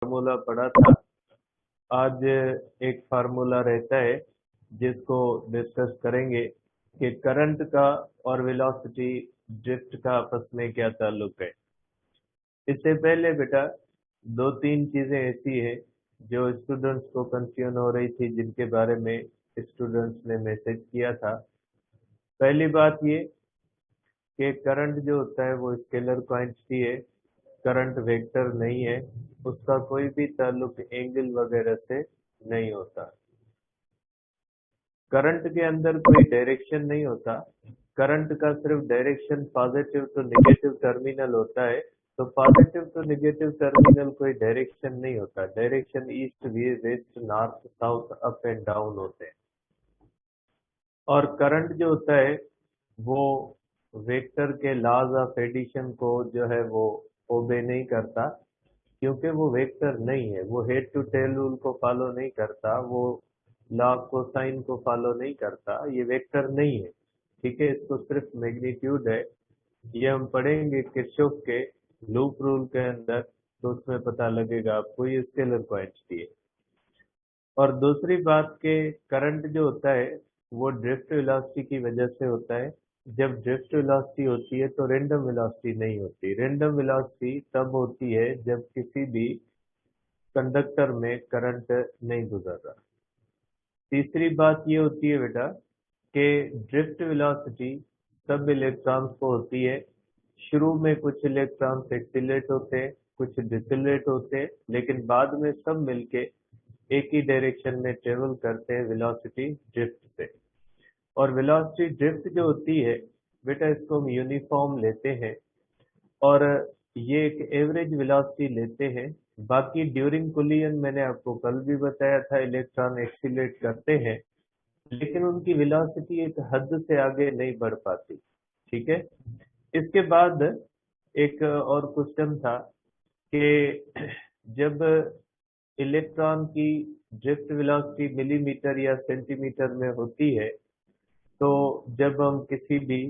Formula पढ़ा था। आज एक फार्मूला रहता है जिसको डिस्कस करेंगे कि करंट का और वेलोसिटी ड्रिफ्ट का आपस में क्या ताल्लुक है। इससे पहले बेटा दो तीन चीजें ऐसी है जो स्टूडेंट्स को कंफ्यूजन हो रही थी, जिनके बारे में स्टूडेंट्स ने मैसेज किया था। पहली बात ये कि करंट जो होता है वो स्केलर क्वांटिटी है, करंट वेक्टर नहीं है, उसका कोई भी ताल्लुक एंगल वगैरह से नहीं होता। करंट के अंदर कोई डायरेक्शन नहीं होता, करंट का सिर्फ direction positive to negative terminal होता है। तो पॉजिटिव टू नेगेटिव टर्मिनल कोई डायरेक्शन नहीं होता, direction east west north south up and down होते हैं। और करंट जो होता है वो वेक्टर के लॉज ऑफ एडिशन को जो है वो ओबे नहीं करता, क्योंकि वो वेक्टर नहीं है, वो हेड टू टेल रूल को फॉलो नहीं करता, वो लॉ कोसाइन को फॉलो नहीं करता, ये वेक्टर नहीं है। ठीक है, इसको सिर्फ मैग्नीट्यूड है। ये हम पढ़ेंगे किरचॉफ के लूप रूल के अंदर, तो उसमें पता लगेगा आपको ये स्केलर क्वांटिटी है। और दूसरी बात के करंट जो होता है वो ड्रिफ्ट वेलोसिटी की वजह से होता है। जब ड्रिफ्ट वेलोसिटी होती है तो रैंडम वेलोसिटी नहीं होती। रैंडम वेलोसिटी तब होती है जब किसी भी कंडक्टर में करंट नहीं गुजर रहा। तीसरी बात ये होती है बेटा कि ड्रिफ्ट वेलोसिटी सब इलेक्ट्रॉन्स को होती है। शुरू में कुछ इलेक्ट्रॉन्स एक्सीलरेट होते हैं, कुछ डिसेलरेट होते हैं, लेकिन बाद में सब मिलके एक ही डायरेक्शन में ट्रेवल करते हैं वेलोसिटी ड्रिफ्ट से। और वेलोसिटी ड्रिफ्ट जो होती है बेटा, इसको हम यूनिफॉर्म लेते हैं और ये एक एवरेज वेलोसिटी लेते हैं। बाकी ड्यूरिंग कोलिजन मैंने आपको कल भी बताया था, इलेक्ट्रॉन एक्सीलरेट करते हैं, लेकिन उनकी वेलोसिटी एक हद से आगे नहीं बढ़ पाती। ठीक है, इसके बाद एक और क्वेश्चन था कि जब इलेक्ट्रॉन की ड्रिफ्ट वेलोसिटी मिलीमीटर या सेंटीमीटर में होती है, तो जब हम किसी भी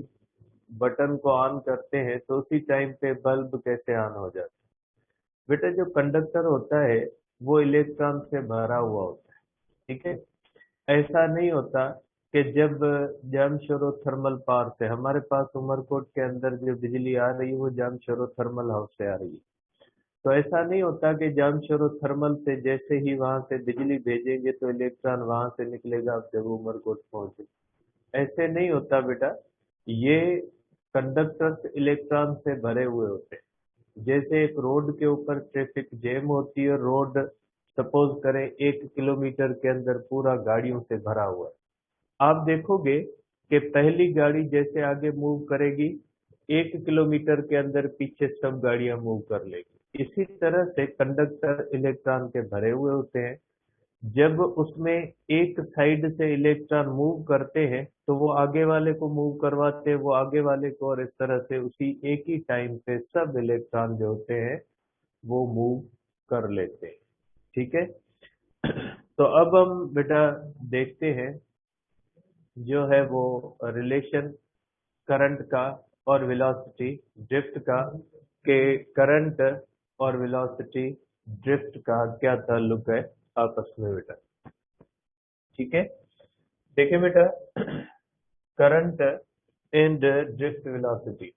बटन को ऑन करते हैं तो उसी टाइम पे बल्ब कैसे ऑन हो जाता है। बेटा जो कंडक्टर होता है वो इलेक्ट्रॉन से भरा हुआ होता है। ठीक है, ऐसा नहीं होता कि जब जामशोरो थर्मल पावर से हमारे पास उमरकोट के अंदर जो बिजली आ रही है वो जामशोरो थर्मल हाउस से आ रही है, तो ऐसा नहीं होता कि जामशोरो थर्मल से जैसे ही वहां से बिजली भेजेंगे तो इलेक्ट्रॉन वहां से निकलेगा जब उमरकोट पहुंचे। ऐसे नहीं होता बेटा, ये कंडक्टर्स इलेक्ट्रॉन से भरे हुए होते हैं। जैसे एक रोड के ऊपर ट्रैफिक जैम होती है, रोड सपोज करें 1 किलोमीटर के अंदर पूरा गाड़ियों से भरा हुआ है। आप देखोगे कि पहली गाड़ी जैसे आगे मूव करेगी, 1 किलोमीटर के अंदर पीछे सब गाड़ियां मूव कर लेगी। इसी तरह से कंडक्टर इलेक्ट्रॉन के भरे हुए होते हैं। जब उसमें एक साइड से इलेक्ट्रॉन मूव करते हैं तो वो आगे वाले को मूव करवाते हैं, वो आगे वाले को, और इस तरह से उसी एक ही टाइम पे सब इलेक्ट्रॉन जो होते हैं वो मूव कर लेते हैं। ठीक है, तो अब हम बेटा देखते हैं जो है वो रिलेशन करंट का और वेलोसिटी ड्रिफ्ट का, के करंट और वेलोसिटी ड्रिफ्ट का क्या ताल्लुक है आपस में बेटा। ठीक है, देखिए बेटा, करंट एंड ड्रिफ्ट वेलोसिटी।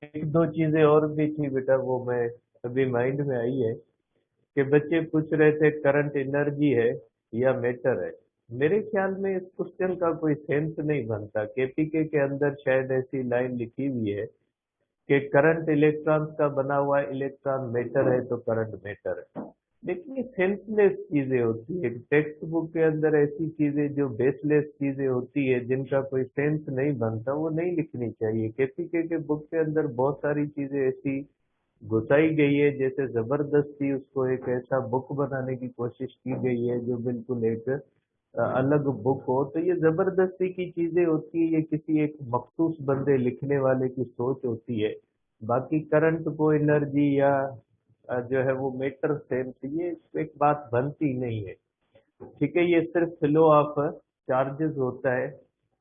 एक दो चीजें और भी थी बेटा, वो मैं अभी माइंड में आई है कि बच्चे पूछ रहे थे करंट एनर्जी है या मैटर है। मेरे ख्याल में इस क्वेश्चन का कोई सेंस नहीं बनता। केपीके के अंदर शायद ऐसी लाइन लिखी हुई है कि करंट इलेक्ट्रॉन्स का बना हुआ इलेक्ट्रॉन मैटर है तो करंट मैटर है। लेकिन ये सेंसलेस चीजें होती है, टेक्स्ट बुक के अंदर ऐसी चीजें जो बेसलेस चीजें होती है, जिनका कोई सेंस नहीं बनता, वो नहीं लिखनी चाहिए। केपीके के बुक के अंदर बहुत सारी चीजें ऐसी घुसाई गई है, जैसे जबरदस्ती उसको एक ऐसा बुक बनाने की कोशिश की गई है जो बिल्कुल एक अलग बुक हो। तो ये जबरदस्ती की चीजें होती है, ये किसी एक मखसूस बंदे लिखने वाले की सोच होती है। बाकी करंट को एनर्जी या जो है वो मीटर सेंस, ये एक बात बनती नहीं है। ठीक है, ये सिर्फ फ्लो ऑफ चार्जेस होता है,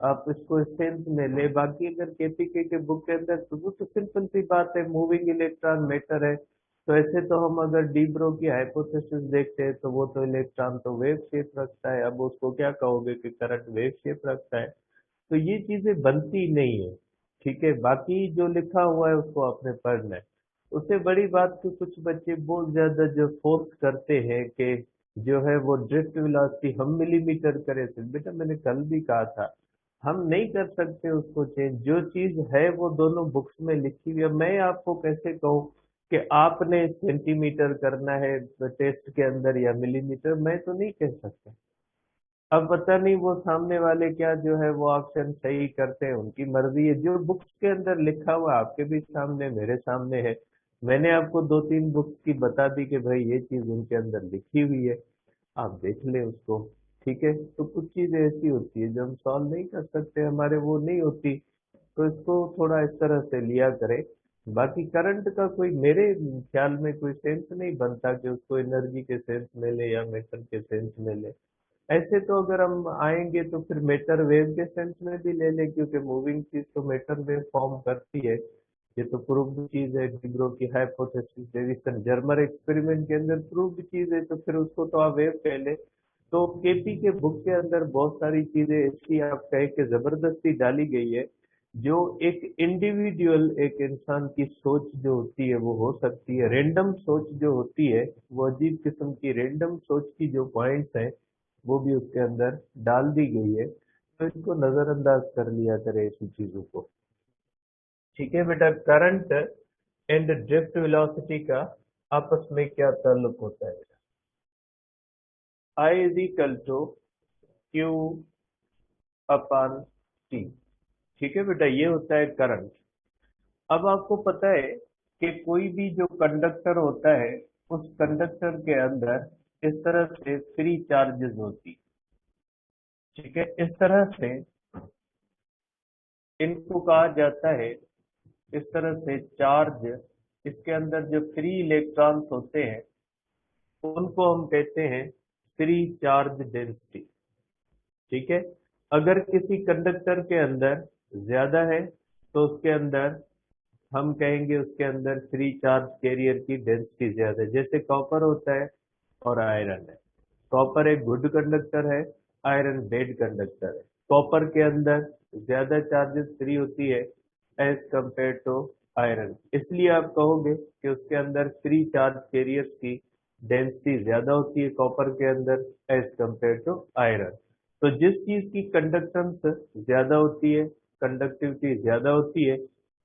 आप इसको सेंस में ले। बाकी अगर केपीके के बुक के अंदर तो वो तो सिंपल सी बात है, मूविंग इलेक्ट्रॉन मैटर है। तो ऐसे तो हम अगर डी ब्रो की हाइपोथेसिस देखते हैं तो वो तो इलेक्ट्रॉन तो वेव शेप रखता है, अब उसको क्या कहोगे कि करंट वेव शेप रखता है। तो ये चीजें बनती नहीं है। ठीक है, बाकी जो लिखा हुआ है उसको आपने पढ़ना है। उससे बड़ी बात तो कुछ बच्चे बहुत ज्यादा जो फोर्स करते हैं कि जो है वो ड्रिफ्ट वेलोसिटी हम मिलीमीटर करें, तो बेटा मैंने कल भी कहा था हम नहीं कर सकते उसको चेंज। जो चीज है वो दोनों बुक्स में लिखी हुई है। मैं आपको कैसे कहूँ कि आपने सेंटीमीटर करना है टेस्ट के अंदर या मिलीमीटर, मैं तो नहीं कह सकता। अब पता नहीं वो सामने वाले क्या जो है वो ऑप्शन सही करते हैं, उनकी मर्जी है। जो बुक्स के अंदर लिखा हुआ आपके भी सामने मेरे सामने है, मैंने आपको दो तीन बुक्स की बता दी कि भाई ये चीज उनके अंदर लिखी हुई है, आप देख लें उसको। ठीक है, तो कुछ चीजें ऐसी होती है जो हम सॉल्व नहीं कर सकते, हमारे वो नहीं होती, तो इसको थोड़ा इस तरह से लिया करें। बाकी करंट का कोई मेरे ख्याल में कोई सेंस नहीं बनता कि उसको एनर्जी के सेंस में ले या मेटर के सेंस में ले। ऐसे तो अगर हम आएंगे तो फिर मेटर वेव के सेंस में भी ले लें, क्योंकि मूविंग चीज तो मेटर वेव फॉर्म करती है। ये तो प्रूव्ड चीज है, डिब्रो की हाइपोथेसिस डेविसन जर्मर एक्सपेरिमेंट के अंदर प्रूव्ड चीज है, तो फिर उसको तो आप वेव कह ले। तो केपी के बुक के अंदर बहुत सारी चीजें ऐसी आप कहे कि जबरदस्ती डाली गई है, जो एक इंडिविजुअल एक इंसान की सोच जो होती है वो हो सकती है, रेंडम सोच जो होती है, वो अजीब किस्म की रेंडम सोच की जो पॉइंट्स हैं वो भी उसके अंदर डाल दी गई है। तो इसको नजरअंदाज कर लिया करें ऐसी चीजों को। ठीक है बेटा, करंट एंड ड्रिफ्ट वेलोसिटी का आपस में क्या ताल्लुक होता है बेटा? I is equal to Q upon T. ठीक है बेटा, ये होता है करंट। अब आपको पता है कि कोई भी जो कंडक्टर होता है उस कंडक्टर के अंदर इस तरह से फ्री चार्जेस होती। ठीक है, इस तरह से इनको कहा जाता है, इस तरह से चार्ज, इसके अंदर जो फ्री इलेक्ट्रॉन्स होते हैं उनको हम कहते हैं फ्री चार्ज डेंसिटी। ठीक है, अगर किसी कंडक्टर के अंदर ज्यादा है तो उसके अंदर हम कहेंगे उसके अंदर फ्री चार्ज कैरियर की डेंसिटी ज्यादा है। जैसे कॉपर होता है और आयरन है, कॉपर एक गुड कंडक्टर है, आयरन बैड कंडक्टर है। कॉपर के अंदर ज्यादा चार्जेस फ्री होती है एज कंपेयर टू आयरन, इसलिए आप कहोगे कि उसके अंदर फ्री चार्ज कैरियर्स की डेंसिटी ज्यादा होती है कॉपर के अंदर एज कंपेयर टू आयरन। तो जिस चीज की कंडक्टेंस ज्यादा होती है, कंडक्टिविटी ज्यादा होती है,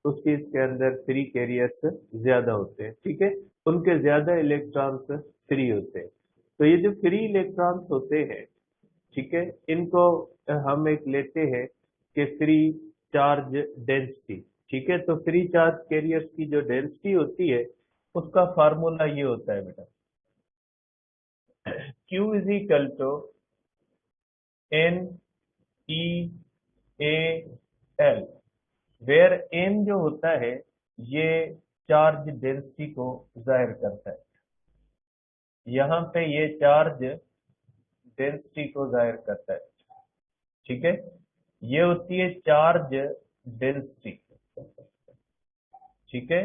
उस चीज के अंदर फ्री कैरियर्स ज्यादा होते हैं। ठीक है, उनके ज्यादा इलेक्ट्रॉन्स फ्री होते हैं। तो ये जो फ्री इलेक्ट्रॉन्स होते हैं, ठीक है, इनको हम एक लेते हैं कि फ्री चार्ज डेंसिटी। ठीक है, तो फ्री चार्ज कैरियर्स की जो डेंसिटी होती है उसका फार्मूला ये होता है बेटा, Q is equal to N E a l, where n जो होता है ये चार्ज डेंसिटी को जाहिर करता है। यहाँ पे ये चार्ज डेंसिटी को जाहिर करता है। ठीक है, ये होती है चार्ज डेंसिटी। ठीक है,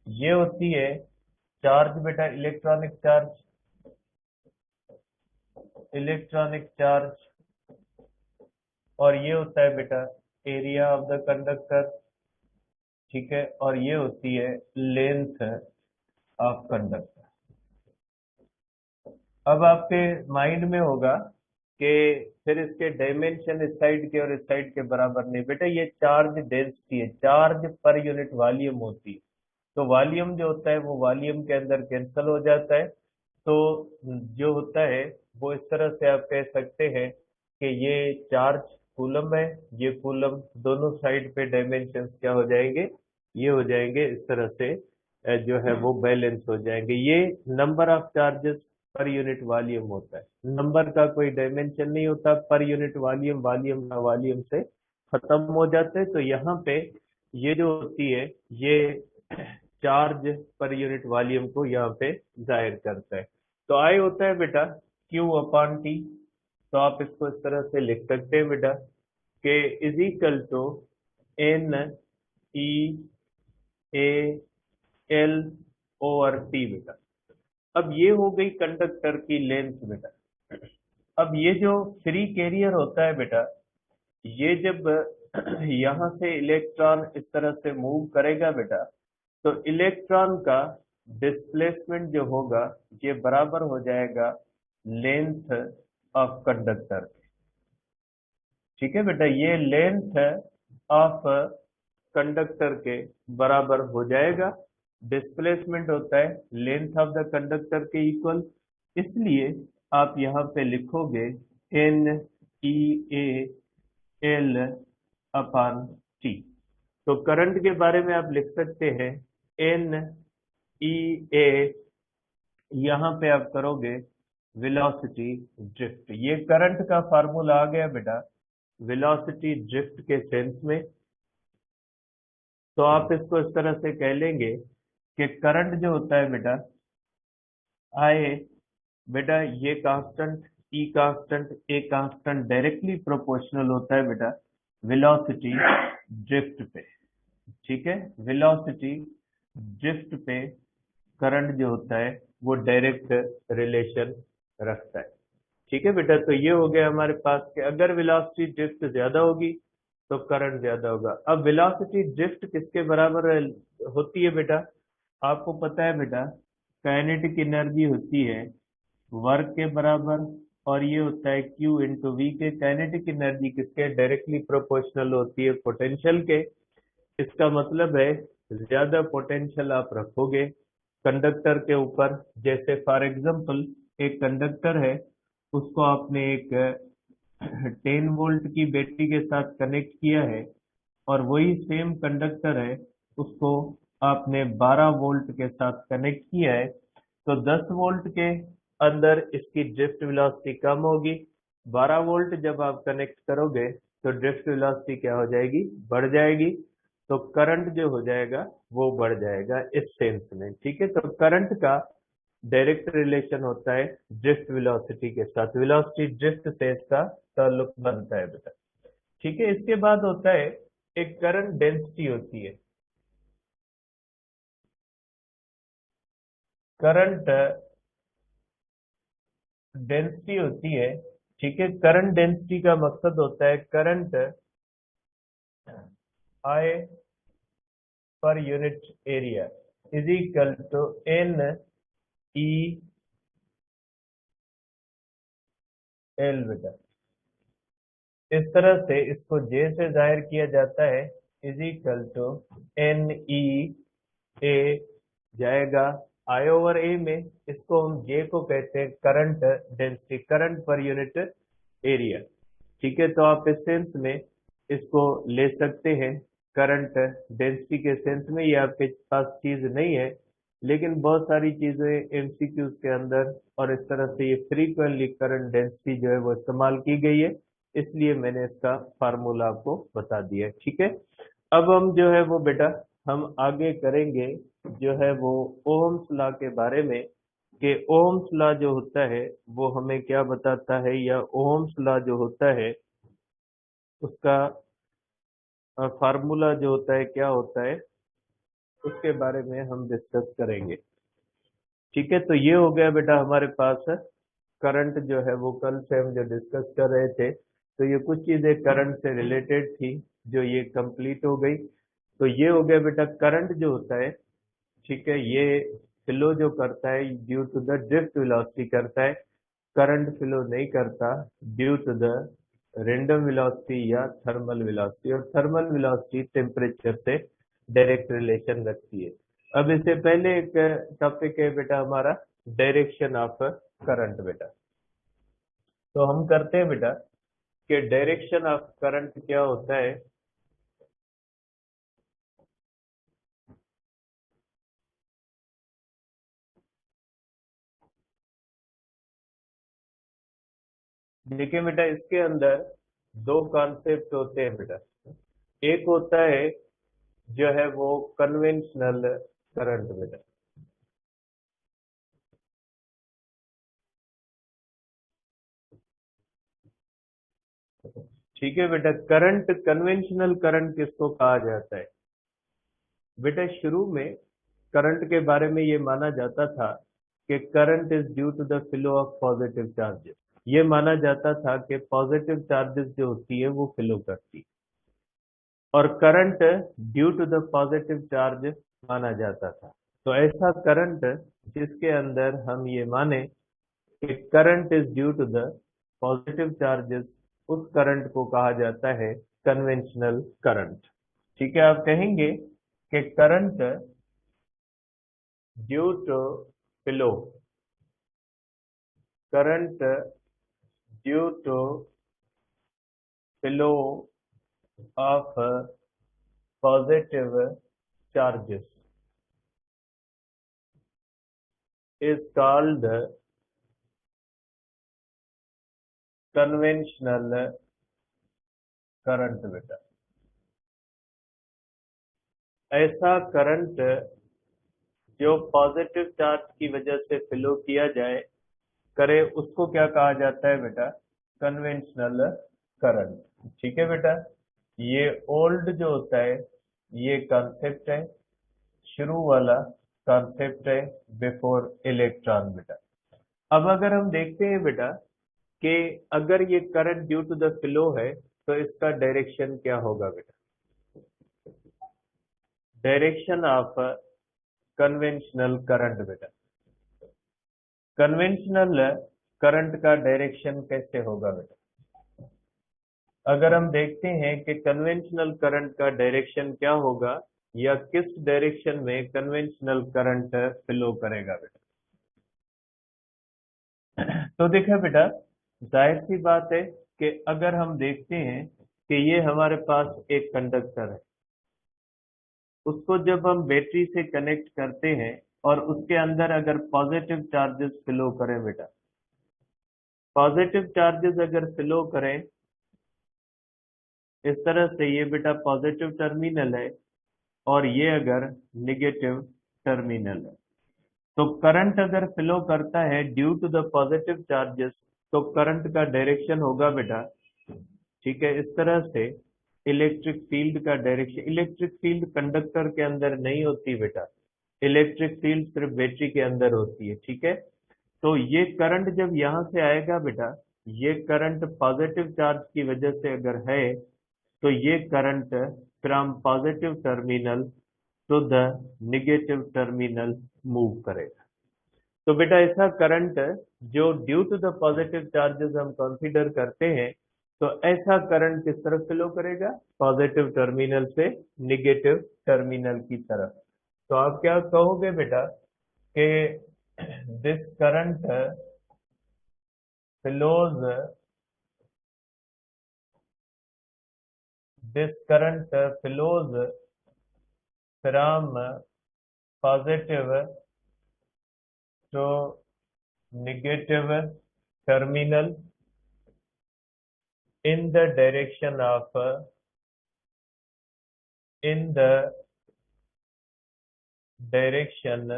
ये होती है चार्ज बेटा, इलेक्ट्रॉनिक चार्ज, इलेक्ट्रॉनिक चार्ज। और ये होता है बेटा एरिया ऑफ द कंडक्टर। ठीक है, और ये होती है लेंथ ऑफ कंडक्टर। अब आपके माइंड में होगा कि फिर इसके डायमेंशन इस साइड के और इस साइड के बराबर नहीं। बेटा ये चार्ज डेंसिटी है, चार्ज पर यूनिट वॉल्यूम होती है। तो वॉल्यूम जो होता है वो वॉल्यूम के अंदर कैंसिल हो जाता है। तो जो होता है वो इस तरह से आप कह सकते हैं कि ये चार्ज कूलम है, ये कूलम, दोनों साइड पे डायमेंशन क्या हो जाएंगे, ये हो जाएंगे इस तरह से, जो है वो बैलेंस हो जाएंगे। ये number of charges per unit volume होता है, नंबर का कोई डायमेंशन नहीं होता, पर यूनिट वॉल्यूम, वॉल्यूम का वॉल्यूम से खत्म हो जाते हैं। तो यहाँ पे ये जो होती है ये चार्ज पर यूनिट वॉल्यूम को यहाँ पे जाहिर करता है। तो आई होता है बेटा Q अपॉन टी। तो आप इसको इस तरह से लिख सकते हैं बेटा के is equal to N E a l over t बेटा। अब ये हो गई कंडक्टर की लेंथ बेटा। अब ये जो फ्री कैरियर होता है बेटा, ये जब यहाँ से इलेक्ट्रॉन इस तरह से मूव करेगा बेटा, तो इलेक्ट्रॉन का डिस्प्लेसमेंट जो होगा ये बराबर हो जाएगा लेंथ ऑफ कंडक्टर। ठीक है बेटा, ये लेंथ ऑफ कंडक्टर के बराबर हो जाएगा। डिस्प्लेसमेंट होता है लेंथ ऑफ द कंडक्टर के इक्वल, इसलिए आप यहाँ पे लिखोगे n E a l upon t. तो करंट के बारे में आप लिख सकते हैं एन ई ए, यहाँ पे आप करोगे वेलोसिटी ड्रिफ्ट। ये करंट का फार्मूला आ गया बेटा वेलोसिटी ड्रिफ्ट के सेंस में। तो आप इसको इस तरह से कह लेंगे कि करंट जो होता है बेटा आए बेटा, ये constant E constant a constant directly proportional होता है बेटा वेलोसिटी ड्रिफ्ट पे। ठीक है, वेलोसिटी ड्रिफ्ट पे करंट जो होता है वो डायरेक्ट रिलेशन रखता है। ठीक है बेटा, तो ये हो गया हमारे पास कि अगर वेलोसिटी ड्रिफ्ट ज्यादा होगी तो करंट ज्यादा होगा। अब वेलोसिटी ड्रिफ्ट किसके बराबर होती है बेटा? आपको पता है बेटा काइनेटिक एनर्जी होती है वर्क के बराबर, और ये होता है Q इंटू वी के। काइनेटिक एनर्जी किसके डायरेक्टली प्रोपोर्शनल होती है? पोटेंशियल के। इसका मतलब है ज्यादा पोटेंशियल आप रखोगे कंडक्टर के ऊपर। जैसे फॉर एग्जांपल एक कंडक्टर है, उसको आपने एक 10 वोल्ट की बैटरी के साथ कनेक्ट किया है, और वही सेम कंडक्टर है उसको आपने 12 वोल्ट के साथ कनेक्ट किया है, तो 10 वोल्ट के अंदर इसकी ड्रिफ्ट वेलोसिटी कम होगी। 12 वोल्ट जब आप कनेक्ट करोगे तो ड्रिफ्ट वेलोसिटी क्या हो जाएगी? बढ़ जाएगी। तो करंट जो हो जाएगा वो बढ़ जाएगा इस सेंस में। ठीक है, तो करंट का डायरेक्ट रिलेशन होता है ड्रिफ्ट वेलोसिटी के साथ। वेलोसिटी ड्रिफ्ट से इसका ताल्लुक बनता है बेटा। ठीक है, इसके बाद होता है एक करंट डेंसिटी होती है। करंट डेंसिटी होती है। ठीक है, करंट डेंसिटी का मकसद होता है current I per unit area is equal to N e l बेटा। इस तरह से इसको जे से जाहिर किया जाता है is equal to N E A जाएगा आई ओवर ए में। इसको हम जे को कहते हैं करंट डेंसिटी, करंट पर यूनिट एरिया। ठीक है, तो आप इस सेंस में इसको ले सकते हैं करंट डेंसिटी के सेंस में। ये आपके पास चीज नहीं है, लेकिन बहुत सारी चीजें एमसीक्यूज के अंदर और इस तरह से ये फ्रीक्वेंटली करंट डेंसिटी जो है वो इस्तेमाल की गई है, इसलिए मैंने इसका फार्मूला आपको बता दिया है। ठीक है, अब हम जो है वो बेटा हम आगे करेंगे जो है वो ओहम्स लॉ के बारे में, कि ओहम्स लॉ जो होता है वो हमें क्या बताता है, या ओहम्स लॉ जो होता है उसका फार्मूला जो होता है क्या होता है, उसके बारे में हम डिस्कस करेंगे। ठीक है, तो ये हो गया बेटा हमारे पास करंट जो है वो कल से हम जो डिस्कस कर रहे थे, तो ये कुछ चीजें करंट से रिलेटेड थी जो ये कंप्लीट हो गई। तो ये हो गया बेटा करंट जो होता है, ठीक है, ये फ्लो जो करता है due to the drift velocity करता है। करंट फ्लो नहीं करता due to the random velocity या थर्मल वेलोसिटी, और थर्मल वेलोसिटी टेम्परेचर से डायरेक्ट रिलेशन रखती है। अब इससे पहले एक टॉपिक है बेटा हमारा डायरेक्शन ऑफ करंट बेटा। तो हम करते हैं बेटा कि डायरेक्शन ऑफ करंट क्या होता है। देखिए बेटा, इसके अंदर दो कॉन्सेप्ट होते हैं बेटा। एक होता है जो है वो कन्वेंशनल करंट बेटा। ठीक है बेटा, करंट, कन्वेंशनल करंट किसको कहा जाता है? बेटा शुरू में करंट के बारे में ये माना जाता था कि current is due to the flow of positive charges. ये माना जाता था कि पॉजिटिव चार्जेस जो होती है वो फ्लो करती है, और current due to the positive charge माना जाता था। तो ऐसा करंट जिसके अंदर हम ये माने कि current is due to the positive charges, उस करंट को कहा जाता है कन्वेंशनल करंट। ठीक है, आप कहेंगे कि current due to flow, current due to flow of positive charges is called conventional current बेटा। ऐसा करंट जो पॉजिटिव चार्ज की वजह से फ्लो किया जाए करे, उसको क्या कहा जाता है बेटा? Conventional current. ठीक है बेटा, ये ओल्ड जो होता है ये कॉन्सेप्ट है, शुरू वाला कॉन्सेप्ट है बिफोर इलेक्ट्रॉन बेटा। अब अगर हम देखते हैं बेटा कि अगर ये current due to the flow है तो इसका डायरेक्शन क्या होगा बेटा? डायरेक्शन ऑफ कन्वेंशनल करंट बेटा। कन्वेंशनल करंट का डायरेक्शन कैसे होगा बेटा? अगर हम देखते हैं कि कन्वेंशनल करंट का डायरेक्शन क्या होगा, या किस डायरेक्शन में कन्वेंशनल करंट फ्लो करेगा बेटा? तो देखा बेटा, जाहिर सी बात है कि अगर हम देखते हैं कि ये हमारे पास एक कंडक्टर है, उसको जब हम बैटरी से कनेक्ट करते हैं और उसके अंदर अगर पॉजिटिव चार्जेस फ्लो करें बेटा, पॉजिटिव चार्जेस अगर फ्लो करें इस तरह से, ये बेटा पॉजिटिव टर्मिनल है और ये अगर निगेटिव टर्मिनल है, तो करंट अगर फ्लो करता है due to the positive charges, तो करंट का डायरेक्शन होगा बेटा, ठीक है, इस तरह से। इलेक्ट्रिक फील्ड का डायरेक्शन, इलेक्ट्रिक फील्ड कंडक्टर के अंदर नहीं होती बेटा, इलेक्ट्रिक फील्ड सिर्फ बैटरी के अंदर होती है। ठीक है, तो ये करंट जब यहां से आएगा बेटा, ये करंट पॉजिटिव चार्ज की वजह से अगर है, तो ये current from positive terminal to the negative terminal move करेगा। तो बेटा ऐसा करंट जो due to the positive charges हम कंसीडर करते हैं, तो ऐसा करंट किस तरफ फ्लो करेगा? पॉजिटिव टर्मिनल से निगेटिव टर्मिनल की तरफ। तो आप क्या कहोगे बेटा कि this current flows, this current flows from positive to negative terminal in the direction of in the direction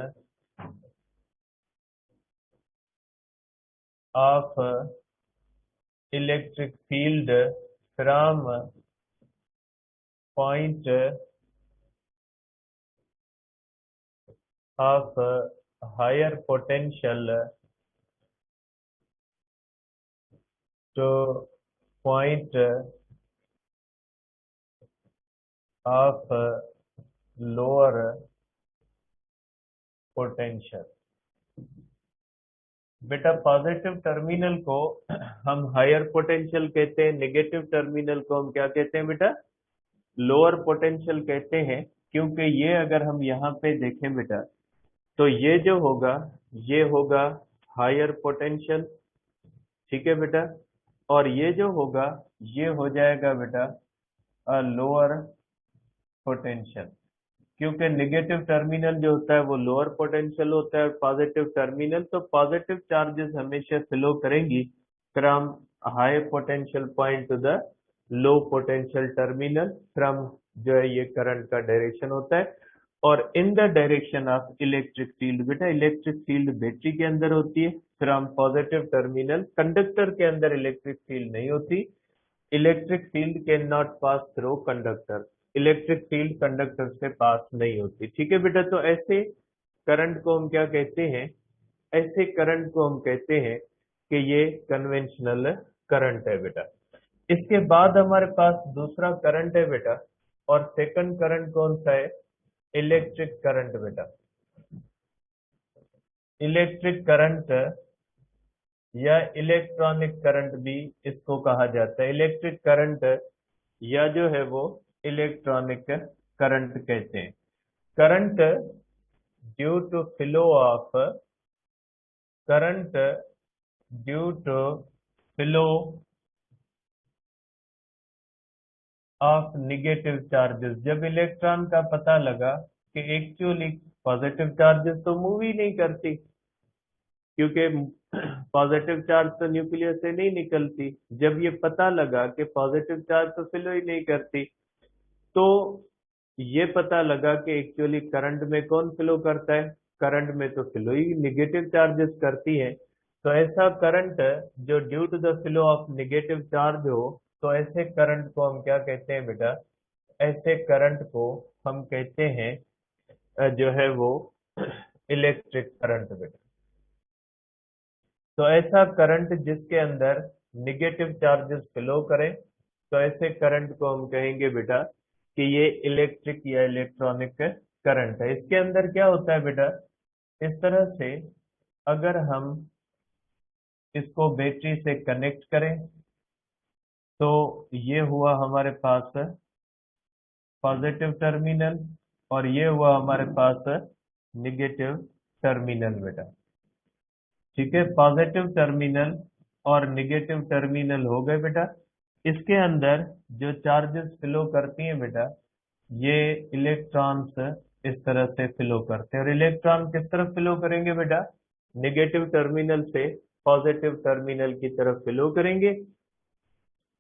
of electric field from point of higher potential to point of lower potential। बेटा positive terminal को हम higher potential कहते हैं, negative terminal को हम क्या कहते हैं बेटा? लोअर पोटेंशियल कहते हैं, क्योंकि ये अगर हम यहाँ पे देखें बेटा, तो ये जो होगा ये होगा हायर पोटेंशियल, ठीक है बेटा, और ये जो होगा ये हो जाएगा बेटा लोअर पोटेंशियल, क्योंकि नेगेटिव टर्मिनल जो होता है वो लोअर पोटेंशियल होता है, पॉजिटिव टर्मिनल, तो पॉजिटिव चार्जेस हमेशा फ्लो करेंगी from high potential point two the low potential terminal, from जो है ये करंट का डायरेक्शन होता है। और in the direction of electric field, बेटा इलेक्ट्रिक फील्ड बैटरी के अंदर होती है फ्रॉम पॉजिटिव टर्मिनल, कंडक्टर के अंदर इलेक्ट्रिक फील्ड नहीं होती। Electric field can not pass through conductor, electric field conductor से पास नहीं होती। ठीक है बेटा, तो ऐसे करंट को हम क्या कहते हैं, ऐसे करंट को हम कहते हैं कि ये कन्वेंशनल करंट है बेटा। इसके बाद हमारे पास दूसरा करंट है बेटा, और सेकंड करंट कौन सा है, इलेक्ट्रिक करंट बेटा। इलेक्ट्रिक करंट या इलेक्ट्रॉनिक करंट भी इसको कहा जाता है। इलेक्ट्रिक करंट या जो है वो इलेक्ट्रॉनिक करंट कहते हैं। Current due to flow of, current due to flow of negative charges, जब इलेक्ट्रॉन का पता लगा कि एक्चुअली पॉजिटिव चार्जेस तो मूव ही नहीं करती, क्योंकि पॉजिटिव चार्ज तो न्यूक्लियस से नहीं निकलती। जब ये पता लगा कि पॉजिटिव चार्ज तो फ्लो ही नहीं करती, तो ये पता लगा कि एक्चुअली करंट में कौन फ्लो करता है, करंट में तो फ्लो ही निगेटिव चार्जेस करती है। तो ऐसा करंट जो due to the flow of negative charge हो, तो ऐसे करंट को हम क्या कहते हैं बेटा, ऐसे करंट को हम कहते हैं जो है वो इलेक्ट्रिक करंट बेटा। तो ऐसा करंट जिसके अंदर निगेटिव चार्जेस फ्लो करें, तो ऐसे करंट को हम कहेंगे बेटा कि ये इलेक्ट्रिक या इलेक्ट्रॉनिक करंट है। इसके अंदर क्या होता है बेटा, इस तरह से अगर हम इसको बैटरी से कनेक्ट करें, तो ये हुआ हमारे पास पॉजिटिव टर्मिनल, और ये हुआ हमारे पास निगेटिव टर्मिनल बेटा। ठीक है, पॉजिटिव टर्मिनल और निगेटिव टर्मिनल हो गए बेटा। इसके अंदर जो चार्जेस फ्लो करती हैं बेटा, ये इलेक्ट्रॉन्स इस तरह से फ्लो करते हैं। और इलेक्ट्रॉन किस तरफ फ्लो करेंगे बेटा, निगेटिव टर्मिनल से पॉजिटिव टर्मिनल की तरफ फ्लो करेंगे।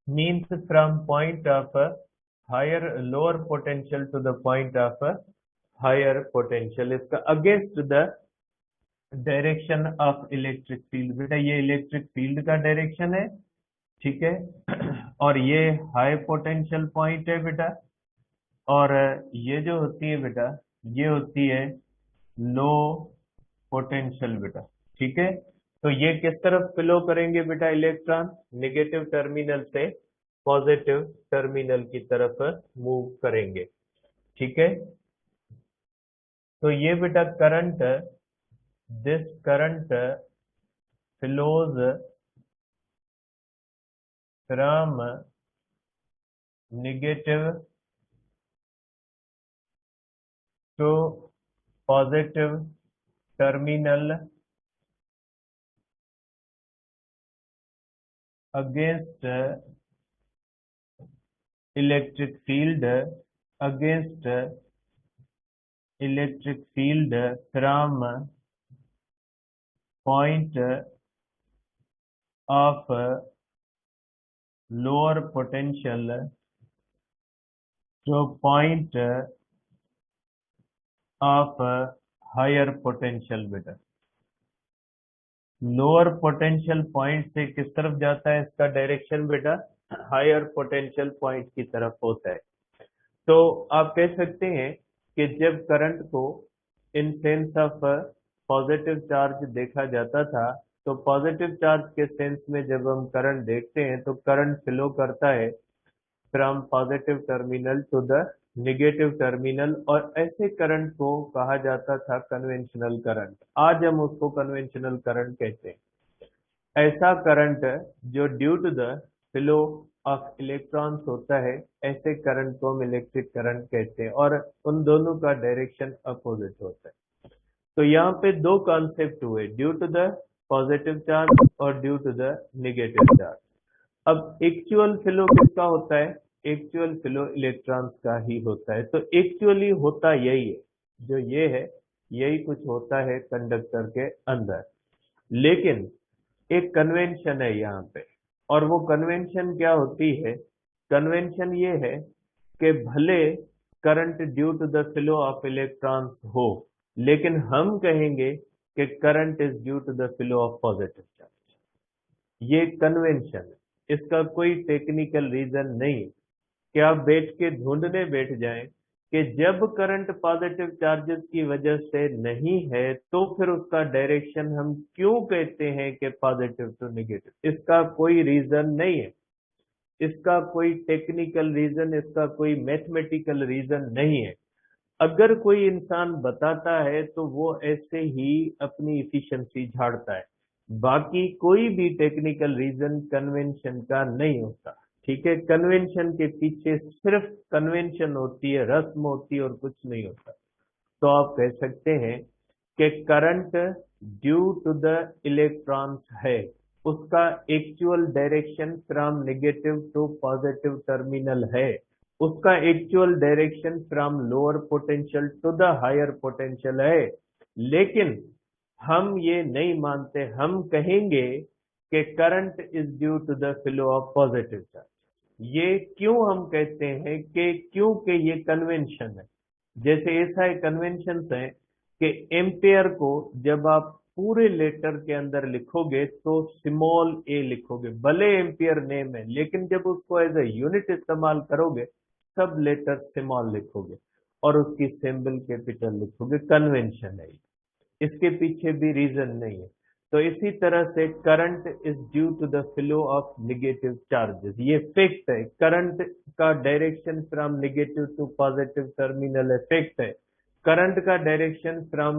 Means from point of higher lower potential to the point of higher potential, इसका against the direction of electric field. बेटा ये इलेक्ट्रिक फील्ड का डायरेक्शन है, ठीक है। और ये हाई पोटेंशियल पॉइंट है बेटा, और ये जो होती है बेटा, ये होती है लो पोटेंशियल बेटा। ठीक है, तो ये किस तरफ फ्लो करेंगे बेटा, इलेक्ट्रॉन निगेटिव टर्मिनल से पॉजिटिव टर्मिनल की तरफ मूव करेंगे। ठीक है, तो ये बेटा current, this current flows from negative to positive terminal against electric field, against electric field from point of lower potential to point of higher potential बेटा। लोअर पोटेंशियल पॉइंट से किस तरफ जाता है इसका डायरेक्शन बेटा, हायर पोटेंशियल पॉइंट की तरफ होता है। तो आप कह सकते हैं कि जब करंट को in sense of positive charge देखा जाता था, तो पॉजिटिव चार्ज के सेंस में जब हम करंट देखते हैं, तो करंट फ्लो करता है from positive terminal to the negative terminal, और ऐसे करंट को कहा जाता था कन्वेंशनल करंट। आज हम उसको कन्वेंशनल करंट कहते हैं। ऐसा करंट जो due to the flow of electrons होता है, ऐसे करंट को हम इलेक्ट्रिक करंट कहते हैं, और उन दोनों का डायरेक्शन अपोजिट होता है। तो यहाँ पे दो कॉन्सेप्ट हुए, due to the positive charge और due to the negative charge. अब एक्चुअल फ्लो किसका होता है, एक्चुअल फ्लो इलेक्ट्रॉन्स का ही होता है। तो एक्चुअली होता यही है, जो ये है यही कुछ होता है कंडक्टर के अंदर। लेकिन एक कन्वेंशन है यहाँ पे, और वो कन्वेंशन क्या होती है, कन्वेंशन ये है कि भले current due to the flow of electrons हो, लेकिन हम कहेंगे कि current is due to the flow of positive charge. ये कन्वेंशन है, इसका कोई टेक्निकल रीजन नहीं कि आप बैठ के ढूंढने बैठ जाएं कि जब करंट पॉजिटिव चार्जेस की वजह से नहीं है तो फिर उसका डायरेक्शन हम क्यों कहते हैं कि पॉजिटिव टू नेगेटिव। इसका कोई रीजन नहीं है, इसका कोई टेक्निकल रीजन, इसका कोई मैथमेटिकल रीजन नहीं है। अगर कोई इंसान बताता है तो वो ऐसे ही अपनी इफिशिएंसी झाड़ता है, बाकी कोई भी टेक्निकल रीजन कन्वेंशन का नहीं होता। ठीक है, कन्वेंशन के पीछे सिर्फ कन्वेंशन होती है, रस्म होती है और कुछ नहीं होता। तो आप कह सकते हैं कि current due to the electrons है, उसका actual direction from negative to positive terminal है, उसका actual direction from lower potential to the higher potential है। लेकिन हम ये नहीं मानते, हम कहेंगे कि current is due to the flow of positive charge. ये क्यों हम कहते हैं कि क्योंकि ये कन्वेंशन है। जैसे ऐसा कन्वेंशन है कि एम्पेयर को जब आप पूरे लेटर के अंदर लिखोगे तो स्मॉल ए लिखोगे, भले एम्पियर नेम है, लेकिन जब उसको एज ए यूनिट इस्तेमाल करोगे सब लेटर स्मॉल लिखोगे और उसकी सिंबल कैपिटल लिखोगे। कन्वेंशन है, इसके पीछे भी रीजन नहीं है। तो इसी तरह से current is due to the flow of negative charges, ये फिक्स है। करंट का direction from negative to positive terminal है, फिक्स है। करंट का direction from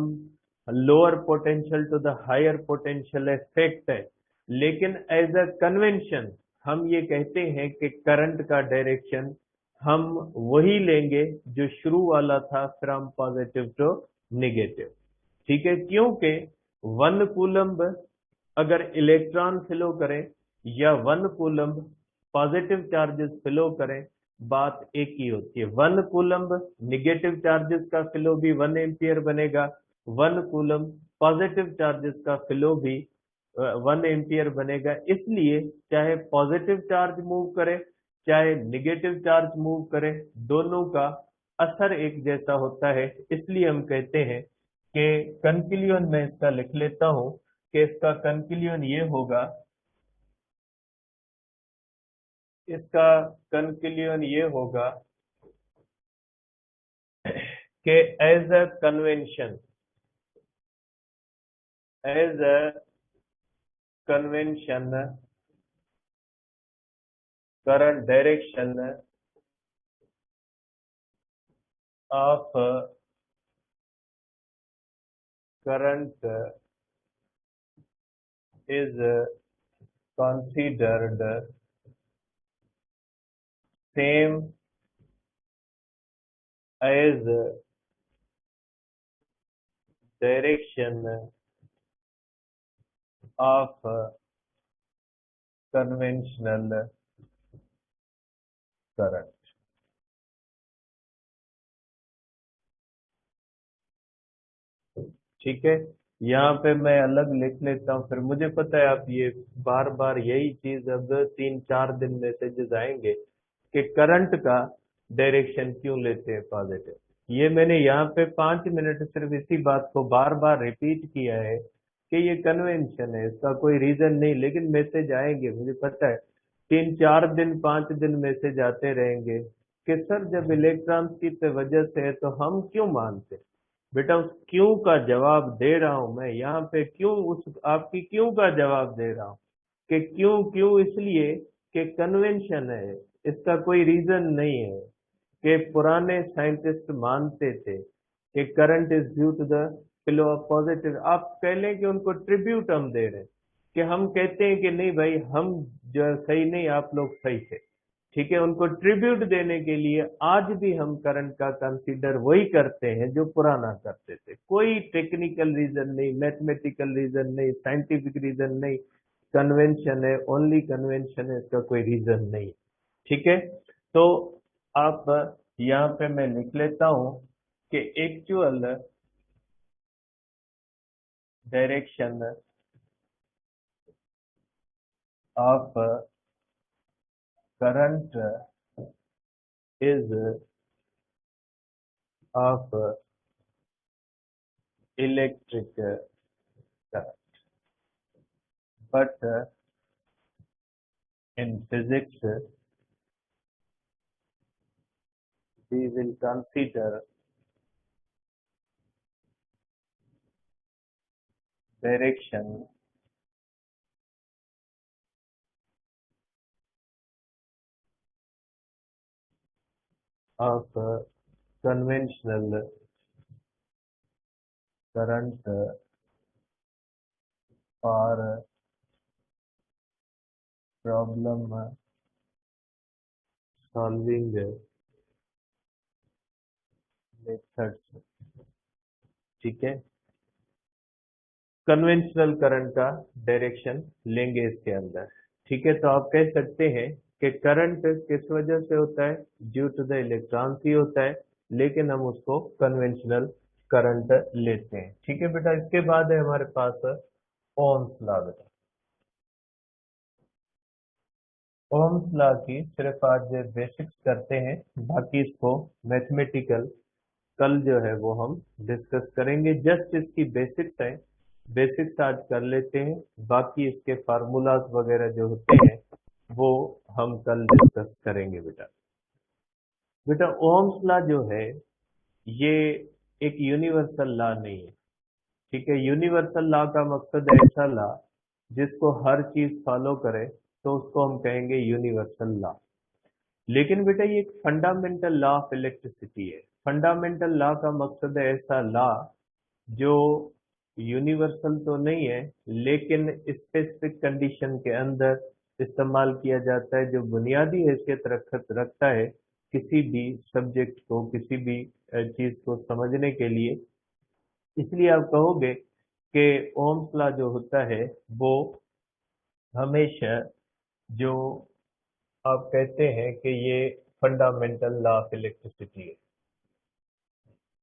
lower potential to the higher potential है, फिक्स है। लेकिन एज अ कन्वेंशन हम ये कहते हैं कि करंट का डायरेक्शन हम वही लेंगे जो शुरू वाला था, फ्रॉम पॉजिटिव टू नेगेटिव। ठीक है, क्योंकि 1 कूलम्ब अगर इलेक्ट्रॉन फ्लो करें या 1 कूलम्ब पॉजिटिव चार्जेस फ्लो करें, बात एक ही होती है। 1 कूलम्ब निगेटिव चार्जेस का फ्लो भी 1 एम्पियर बनेगा, 1 कूलम्ब पॉजिटिव चार्जेस का फ्लो भी 1 एम्पियर बनेगा। इसलिए चाहे पॉजिटिव चार्ज मूव करे चाहे निगेटिव चार्ज मूव करे, दोनों का असर एक जैसा होता है। इसलिए हम कहते हैं कि कंक्लूजन में इसका लिख लेता हूं कि इसका कंक्लूजन ये होगा, इसका कंक्लूजन ये होगा कि as a convention, as a convention current direction of current is considered same as direction of conventional current। ठीक है, यहाँ पे मैं अलग लिख लेता हूँ, फिर मुझे पता है आप ये बार बार यही चीज अब 3-4 दिन मैसेजेस आएंगे कि करंट का डायरेक्शन क्यों लेते हैं पॉजिटिव। ये मैंने यहाँ पे 5 मिनट सिर्फ इसी बात को बार बार रिपीट किया है कि ये कन्वेंशन है, इसका कोई रीजन नहीं। लेकिन मैसेज आएंगे, मुझे पता है 3-4 दिन 5 दिन मैसेज आते रहेंगे कि सर जब इलेक्ट्रॉन्स की वजह से है तो हम क्यों मानते। बेटा उस क्यों का जवाब दे रहा हूं मैं यहाँ पे, क्यों उस आपकी क्यों का जवाब दे रहा हूं कि क्यों क्यों, इसलिए कि कन्वेंशन है, इसका कोई रीजन नहीं है। कि पुराने साइंटिस्ट मानते थे कि current is due to the flow of positive. आप कह लें कि उनको ट्रिब्यूट हम दे रहे हैं, कि हम कहते हैं कि नहीं भाई हम जो सही नहीं, आप लोग सही थे। ठीक है, उनको ट्रिब्यूट देने के लिए आज भी हम करंट का कंसीडर वही करते हैं जो पुराना करते थे। कोई टेक्निकल रीजन नहीं, मैथमेटिकल रीजन नहीं, साइंटिफिक रीजन नहीं, कन्वेंशन है, ओनली कन्वेंशन है, इसका कोई रीजन नहीं। ठीक है, तो आप यहाँ पे मैं लिख लेता हूं कि actual direction of current is of electric current. But in physics, we will consider direction of conventional current for problem solving methods. ठीक है, कन्वेंशनल करंट का डायरेक्शन लेंगे इसके अंदर। ठीक है, तो आप कह सकते हैं कि करंट किस वजह से होता है, ड्यू टू द इलेक्ट्रॉन ही होता है, लेकिन हम उसको कन्वेंशनल करंट लेते हैं। ठीक है बेटा, इसके बाद है हमारे पास ओम्स लॉ। बेटा ओम्स लॉ की सिर्फ आज बेसिक्स करते हैं, बाकी इसको मैथमेटिकल कल जो है वो हम डिस्कस करेंगे। जस्ट इसकी बेसिक्स है, बेसिक्स आज कर लेते हैं, बाकी इसके फार्मूलाज वगैरह जो होते हैं वो हम कल डिस्कस करेंगे। बेटा बेटा ओम्स लॉ जो है ये एक यूनिवर्सल लॉ नहीं है। ठीक है, यूनिवर्सल लॉ का मकसद है ऐसा लॉ जिसको हर चीज फॉलो करे, तो उसको हम कहेंगे यूनिवर्सल लॉ। लेकिन बेटा ये एक फंडामेंटल लॉ ऑफ इलेक्ट्रिसिटी है। फंडामेंटल लॉ का मकसद है ऐसा लॉ जो यूनिवर्सल तो नहीं है, लेकिन स्पेसिफिक कंडीशन के अंदर इस्तेमाल किया जाता है, जो बुनियादी हैसियत रखता है किसी भी सब्जेक्ट को, किसी भी चीज को समझने के लिए। इसलिए आप कहोगे कि ओम्स लॉ जो होता है वो हमेशा जो आप कहते हैं कि ये फंडामेंटल लॉ ऑफ इलेक्ट्रिसिटी है।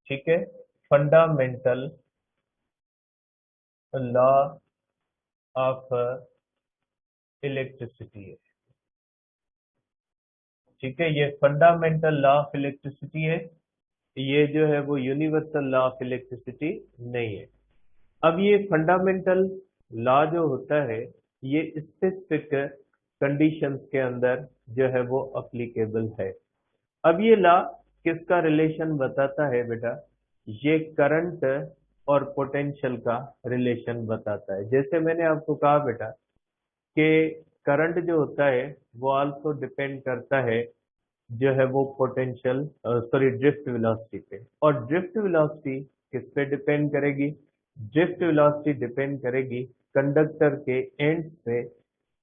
ठीक है, फंडामेंटल लॉ ऑफ इलेक्ट्रिसिटी है। ठीक है, ये फंडामेंटल लॉ ऑफ इलेक्ट्रिसिटी है, ये जो है वो यूनिवर्सल लॉ ऑफ इलेक्ट्रिसिटी नहीं है। अब ये फंडामेंटल लॉ जो होता है ये स्पेसिफिक कंडीशंस के अंदर जो है वो अप्लीकेबल है। अब ये लॉ किसका रिलेशन बताता है बेटा, ये करंट और पोटेंशियल का रिलेशन बताता है। जैसे मैंने आपको कहा बेटा कि करंट जो होता है वो आल्सो डिपेंड करता है जो है वो पोटेंशियल सॉरी ड्रिफ्ट वेलोसिटी पे। और ड्रिफ्ट वेलोसिटी किस पे डिपेंड करेगी, ड्रिफ्ट वेलोसिटी डिपेंड करेगी कंडक्टर के एंड पे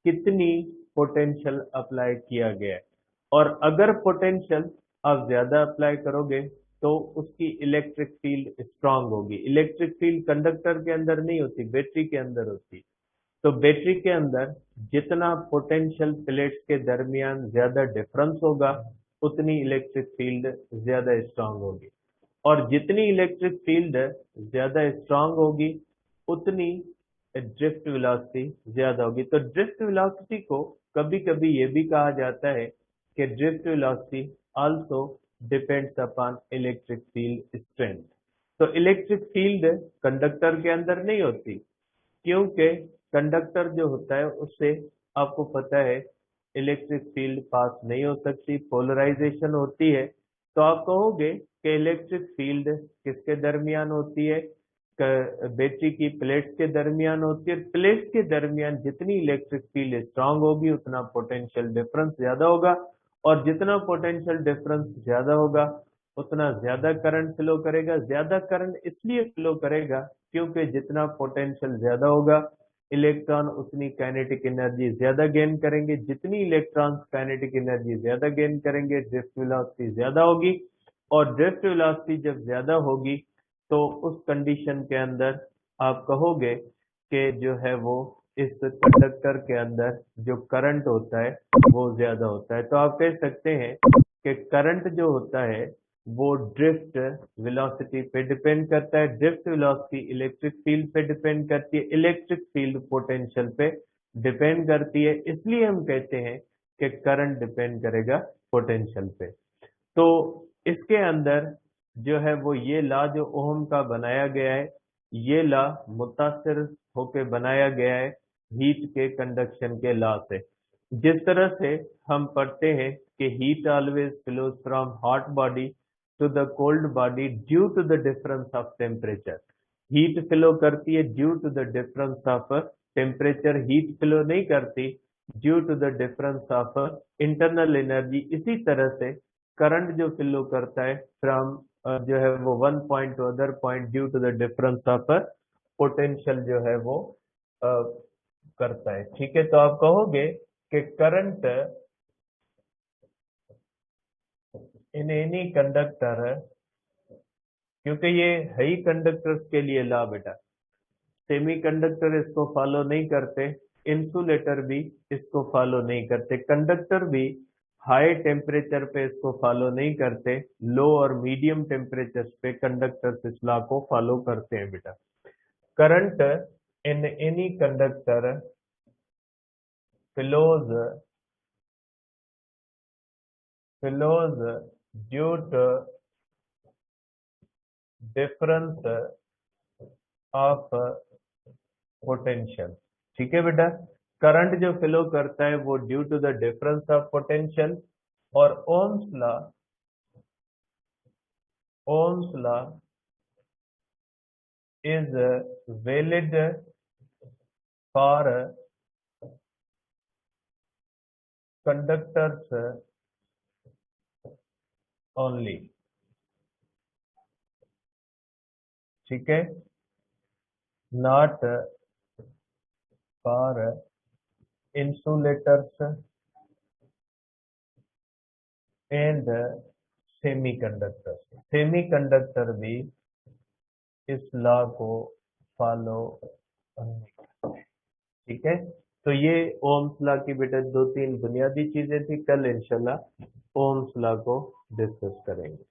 कितनी पोटेंशियल अप्लाई किया गया है। और अगर पोटेंशियल आप ज्यादा अप्लाई करोगे तो उसकी इलेक्ट्रिक फील्ड स्ट्रांग होगी। इलेक्ट्रिक फील्ड कंडक्टर के अंदर नहीं होती, बैटरी के अंदर होती। तो बैटरी के अंदर जितना पोटेंशियल प्लेट्स के दरमियान ज्यादा डिफरेंस होगा, उतनी इलेक्ट्रिक फील्ड ज्यादा स्ट्रांग होगी। और जितनी इलेक्ट्रिक फील्ड ज्यादा स्ट्रांग होगी, उतनी ड्रिफ्ट वेलोसिटी ज्यादा होगी। तो ड्रिफ्ट वेलोसिटी को कभी कभी ये भी कहा जाता है कि drift velocity also depends upon electric field strength. तो इलेक्ट्रिक फील्ड कंडक्टर के अंदर नहीं होती, क्योंकि कंडक्टर जो होता है उससे आपको पता है इलेक्ट्रिक फील्ड पास नहीं हो सकती, पोलराइजेशन होती है। तो आप कहोगे कि इलेक्ट्रिक फील्ड किसके दरमियान होती है, बैटरी की प्लेट्स के दरमियान होती है। प्लेट्स के दरमियान जितनी इलेक्ट्रिक फील्ड स्ट्रांग होगी उतना पोटेंशियल डिफरेंस ज्यादा होगा, और जितना पोटेंशियल डिफरेंस ज्यादा होगा उतना ज्यादा करंट फ्लो करेगा। ज्यादा करंट इसलिए फ्लो करेगा क्योंकि जितना पोटेंशियल ज्यादा होगा, इलेक्ट्रॉन उतनी काइनेटिक एनर्जी ज्यादा गेन करेंगे। जितनी इलेक्ट्रॉन काइनेटिक एनर्जी ज्यादा गेन करेंगे, ड्रिफ्ट वेलोसिटी ज्यादा होगी। और ड्रिफ्ट वेलोसिटी जब ज्यादा होगी तो उस कंडीशन के अंदर आप कहोगे कि जो है वो इस कंडक्टर के अंदर जो करंट होता है वो ज्यादा होता है। तो आप कह सकते हैं कि करंट जो होता है वो ड्रिफ्ट वेलोसिटी पे डिपेंड करता है, ड्रिफ्ट वेलोसिटी इलेक्ट्रिक फील्ड पे डिपेंड करती है, इलेक्ट्रिक फील्ड पोटेंशियल पे डिपेंड करती है। इसलिए हम कहते हैं कि करंट डिपेंड करेगा पोटेंशियल पे। तो इसके अंदर जो है वो ये लॉ जो ओहम का बनाया गया है, ये लॉ मुतासिर होके बनाया गया है हीट के कंडक्शन के लॉ से। जिस तरह से हम पढ़ते हैं कि heat always flows from hot body to the cold body due to the difference of temperature. Heat flow करती है due to the difference of temperature, heat flow नहीं करती due to the difference of internal energy. इसी तरह से current जो flow करता है फ्रॉम जो है वो one point to other point due to the difference of potential जो है वो अ, करता है। ठीक है, तो आप कहोगे कि करंट इन एनी कंडक्टर, क्योंकि ये है ही कंडक्टर्स के लिए लॉ बेटा, सेमीकंडक्टर इसको फॉलो नहीं करते, इंसुलेटर भी इसको फॉलो नहीं करते, कंडक्टर भी हाई टेम्परेचर पे इसको फॉलो नहीं करते, लो और मीडियम टेम्परेचर पे कंडक्टर्स इस लॉ को फॉलो करते हैं बेटा। Current in any conductor flows flows due to difference of potential. ठीक है बेटा, करंट जो फ्लो करता है वो due to the difference of potential. और Ohm's law is valid for conductors only. ठीक है, not for insulators and semiconductors. Semiconductor भी इस लॉ को फॉलो नहीं करते। ठीक है, तो ये ओम्स लॉ की बेटा दो तीन बुनियादी चीजें थी, कल इंशाल्लाह ओम्स लॉ को डिस्कस करेंगे।